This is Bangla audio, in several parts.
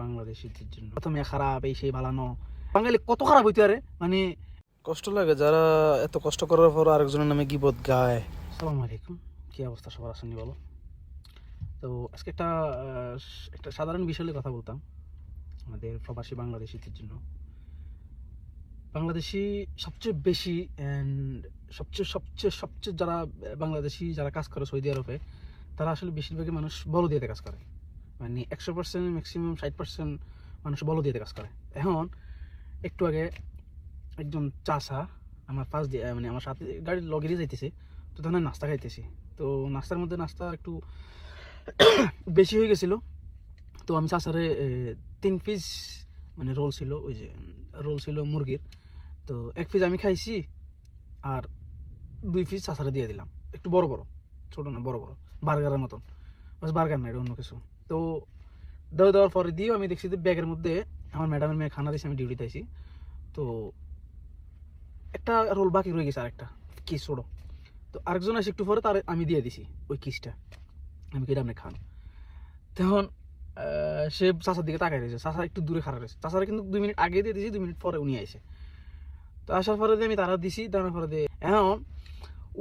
বাংলাদেশিদের জন্য প্রথমে খারাপ এই সেই বালানো বাঙালি কত খারাপ হইতে আরে মানে কষ্ট লাগে যারা এত কষ্ট করার পর আরেকজনের নামে গীবত গায়। আসসালামু আলাইকুম, কি অবস্থা সবার আসেনি বলো। তো আজকে একটা একটা সাধারণ বিষয়ে কথা বলতাম আমাদের প্রবাসী বাংলাদেশিদের জন্য। বাংলাদেশি সবচেয়ে বেশি অ্যান্ড সবচেয়ে সবচেয়ে সবচেয়ে যারা বাংলাদেশি যারা কাজ করে সৌদি আরবে, তারা আসলে বেশিরভাগই মানুষ বলদিয়াতে কাজ করে। মানে 100% ম্যাক্সিমাম 60% মানুষ বলদিয়াতে কাজ করে। এখন একটু আগে একজন চাষা আমার পাশ দিয়ে মানে আমার সাথে গাড়ির লগে দিয়ে যাইতেছে, তো তখন নাস্তা খাইতেছি। তো নাস্তার মধ্যে নাস্তা একটু বেশি হয়ে গেছিলো, তো আমি চাষারে 3 পিস মানে রোল ছিল, ওই যে রোল ছিল মুরগির, তো 1 পিস আমি খাইছি আর 2 পিস চাষারে দিয়ে দিলাম, একটু বড় বড়, ছোটো না বড় বড়, বার্গারের মতন। বাস বার্গার না, এটা অন্য কিছু। তো দেওয়ার পরে দিয়েও আমি দেখছি যে ব্যাগের মধ্যে আমার ম্যাডামের মেয়ে খানা দিয়েছে, আমি ডিউটিতে আইছি, তো একটা রোল বাকি রয়ে গেছে, আরেকটা কিস ছোটো। তো আরেকজন আসে একটু পরে, তার আমি দিয়ে দিছি ওই কিসটা, আমি কেটে আপনি খান। তখন সে চাষার দিকে তাকাই রয়েছে, চাষা একটু দূরে খাড়া রয়েছে, চাষারা কিন্তু 2 মিনিট আগে দিয়ে দিয়েছি, 2 মিনিট পরে উনি আইসে। তো আসার পরে দিয়ে আমি তারা দিছি, দেওয়ার পরে দিয়ে এখন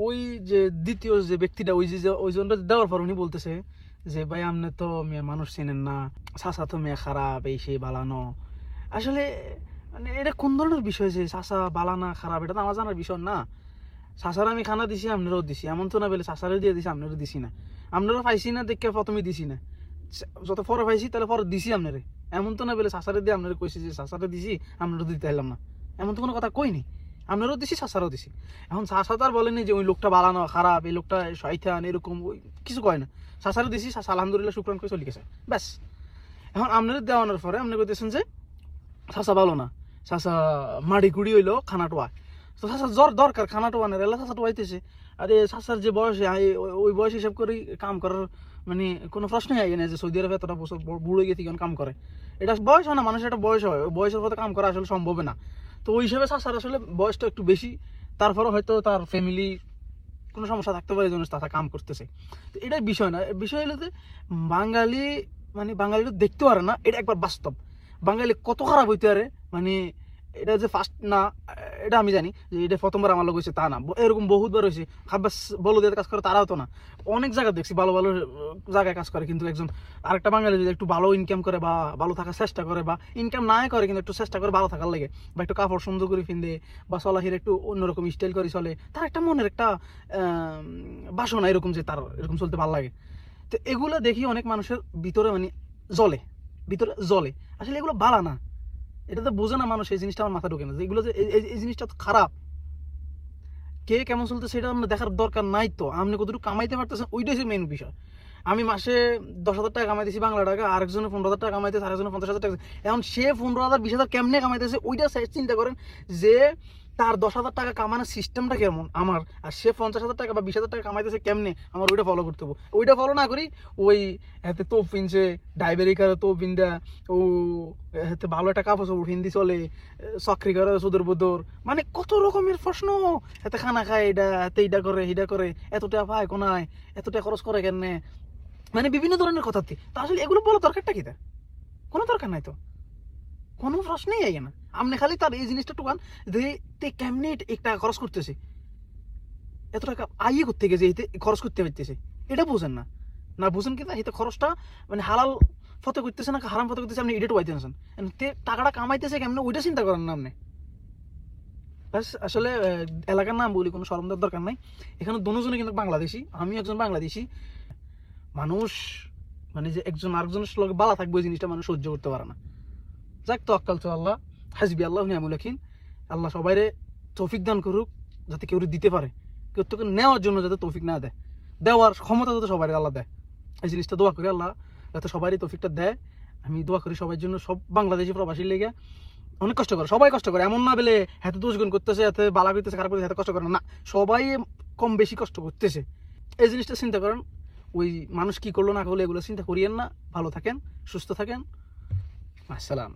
ওই যে দ্বিতীয় যে ব্যক্তিটা ওই যে ওইজনটা দেওয়ার পর উনি বলতেছে যে ভাই আপনি তো মেয়ে মানুষ চেনেন না, চাষা তো মেয়ে খারাপ এই সেই বালানো। আসলে মানে এটা কোন ধরনের বিষয় যে চাষা বালানা খারাপ, এটা তো আমার জানার বিষয় না। চাষার আমি খানা দিছি, আপনারও দিছি, এমন তো না বলে চাষারে দিয়ে দিছি আপনারও দিছি না, আপনারও পাইছি না দেখে প্রথমে দিছি না, যত পরে পাইছি তাহলে পরে দিছি আপনারে। এমন তো না বলে চাষারে দিয়ে আপনারে কইছি যে চাষারে দিছি আপনারও দিতে পারলাম না, এমন তো কোনো কথা কইনি। আপনারও দিছি চাষারও দিছি। এখন চাষা তো আর বলেনি যে ওই লোকটা বালানো খারাপ, এই লোকটা শয়তান, এরকম ওই কিছু কয় না। চাষারে দিছি, চাষা আলহামদুলিল্লাহ শুকরান করে চলে গেছে, ব্যাস। এখন আপনাদের দেওয়ানোর পরে আপনি কইতেছেন যে চাষা ভালো না, চাষা মাড়ি কুড়ি হইলো খানা টোয়া। তো চাষার দরকার খানা টোয়ানের, এলা চাষা টোয়াইতেছে। আরে চাষার যে বয়সে ওই বয়স হিসাব করেই কাম করার মানে কোনো প্রশ্নই আগে না যে সৌদি আরবে এতটা বছর বুড়ো গিয়ে থেকে কাম করে। এটা বয়স হয় না, মানুষের একটা বয়স হয়, ওই বয়সের পথে কাম করা আসলে সম্ভব না। তো ওই হিসাবে চাষার আসলে বয়সটা একটু বেশি, তারপরে হয়তো তার ফ্যামিলি কোনো সমস্যা থাকতে পারে, এই জন্য চাষা কাম করতেছে। তো এটাই বিষয় না, বিষয় হলো যে বাঙালি মানে বাঙালিরা দেখতে পারে না, এটা একবার বাস্তব। বাঙালি কত খারাপ হইতে পারে মানে এটা যে ফার্স্ট না, এটা আমি জানি যে এটা প্রথমবার আমার লোক হয়েছে তা না, এরকম বহুতবার হয়েছে। খাবাস বলো দিয়ে কাজ করে তারাও তো না, অনেক জায়গায় দেখছি ভালো ভালো জায়গায় কাজ করে, কিন্তু একজন আরেকটা বাঙালি যদি একটু ভালো ইনকাম করে বা ভালো থাকার চেষ্টা করে, বা ইনকাম না করে কিন্তু একটু চেষ্টা করে ভালো থাকার লাগে, বা একটু কাপড় সুন্দর করে ফিন্দে বা চলাফের একটু অন্যরকম স্টাইল করে চলে, তার একটা মনের একটা বাসনা এরকম যে তার এরকম চলতে ভালো লাগে। তো এগুলো দেখি অনেক মানুষের ভিতরে মানে জ্বলে, ভিতরে জ্বলে। আসলে এগুলো বালা না, এটা তো বোঝে না মানুষ, এই জিনিসটা আমার মাথা ঢোকে না যে এগুলো যে এই জিনিসটা তো খারাপ। কে কেমন চলতে সেটা আপনার দেখার দরকার নাই, তো আপনি কতটুকু কামাইতে পারতেছেন ওইটাই হচ্ছে মেন বিষয়। আমি মাসে 10,000 টাকা কামাইতেছি বাংলা টাকা, আরেকজনে 15,000 টাকা কামাইতেছে, আরেকজনে 50,000 টাকা। এখন সে 15,000 20,000 কেমনে কামাইতেছে ওইটা চিন্তা করেন যে তার 10,000 টাকা কামানোর সিস্টেমটা কেমন আমার, আর সে 50,000 টাকা বা 20,000 টাকা কামাইতেছে কেমনে, আমার ওইটা ফলো করতে হবে। ওইটা ফলো না করি ওই হাতে তোপ ফিনছে ডাইবেরি করে তোপ ফিন্দা, ও হাতে ভালো একটা কাপড় চোপড় হিন্দি চলে, চাকরি করে সুদর বদর, মানে কত রকমের প্রশ্ন। হাতে খানা খায়, এটা হাতে এইটা করে হিটা করে, এত টাকা পায় কোনায়, এত টাকা খরচ করে কেন, মানে বিভিন্ন ধরনের কথা। তা আসলে এগুলো বলার দরকারটা কি, তার কোনো দরকার নাই, তো কোনো প্রশ্নই আগে না। আপনি খালি তার এই জিনিসটা টুকান যে তে কেমনি এক টাকা খরচ করতেছে, এত টাকা আইয়ে করতে গেছে, এতে খরচ করতে পারতেছে, এটা বুঝেন না। না বুঝেন কি এতে খরচটা মানে হালাল ফতে করতেছে না হারাম ফতে করতেছে, আপনি এটা টুকাইতে আছেন, তে টাকাটা কামাইতেছে কেমনে ওইটা চিন্তা করেন না আপনি। আসলে এলাকার নাম বলি কোনো শরম দেওয়ার দরকার নাই। এখানে দুজনে কিন্তু বাংলাদেশি, আমি একজন বাংলাদেশি। মানুষ মানে যে একজন আরেকজনের সঙ্গে বালা থাকবে, ওই জিনিসটা মানুষ সহ্য করতে পারে না। যাক, তো আক্কাল তো আল্লাহ, হাসবি আল্লাহ নিয়ামুল ওয়াকিল। আল্লাহ সবাইরে তৌফিক দান করুক, যাতে কেউ দিতে পারে, কেউ তোকে নেওয়ার জন্য যাতে তৌফিক না দেয়, দেওয়ার ক্ষমতা যাতে সবাই আল্লাহ দেয়। এই জিনিসটা দোয়া করি আল্লাহ যাতে সবারই তৌফিকটা দেয়। আমি দোয়া করি সবার জন্য, সব বাংলাদেশি প্রবাসীর লেগে অনেক কষ্ট করে, সবাই কষ্ট করে, এমন না বলে হাতে দোষ গুণ করতেছে, হাতে বালা করতেছে, খারাপ করতেছে, হাতে কষ্ট করে না, সবাই কম বেশি কষ্ট করতেছে। এই জিনিসটা চিন্তা করেন, ওই মানুষ কি করলো না করলো এগুলো চিন্তা করিয়েন না। ভালো থাকেন, সুস্থ থাকেন, আসসালাম।